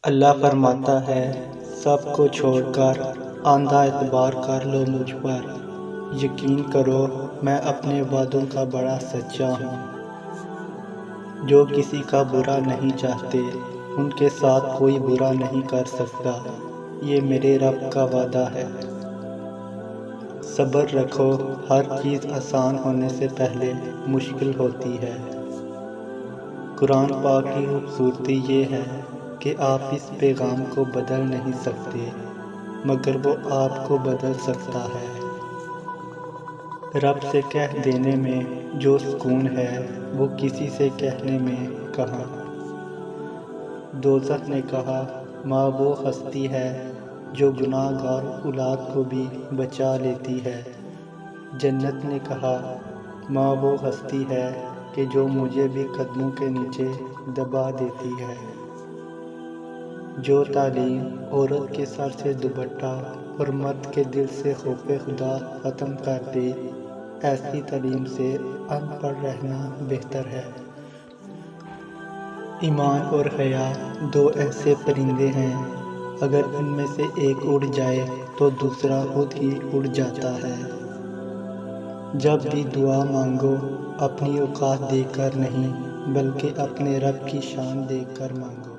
اللہ فرماتا ہے سب کو چھوڑ کر آندھا اعتبار کر لو مجھ پر، یقین کرو میں اپنے وعدوں کا بڑا سچا ہوں۔ جو کسی کا برا نہیں چاہتے ان کے ساتھ کوئی برا نہیں کر سکتا، یہ میرے رب کا وعدہ ہے۔ صبر رکھو، ہر چیز آسان ہونے سے پہلے مشکل ہوتی ہے۔ قرآن پاک کی خوبصورتی یہ ہے کہ آپ اس پیغام کو بدل نہیں سکتے مگر وہ آپ کو بدل سکتا ہے۔ رب سے کہہ دینے میں جو سکون ہے وہ کسی سے کہنے میں کہاں۔ دوزخ نے کہا ماں وہ ہستی ہے جو گناہ گار اولاد کو بھی بچا لیتی ہے۔ جنت نے کہا ماں وہ ہستی ہے کہ جو مجھے بھی قدموں کے نیچے دبا دیتی ہے۔ جو تعلیم عورت کے سر سے دوپٹہ اور مرد کے دل سے خوف خدا ختم کر دے، ایسی تعلیم سے ان پڑھ رہنا بہتر ہے۔ ایمان اور حیا دو ایسے پرندے ہیں، اگر ان میں سے ایک اڑ جائے تو دوسرا خود ہی اڑ جاتا ہے۔ جب بھی دعا مانگو اپنی اوقات دیکھ کر نہیں بلکہ اپنے رب کی شان دیکھ کر مانگو۔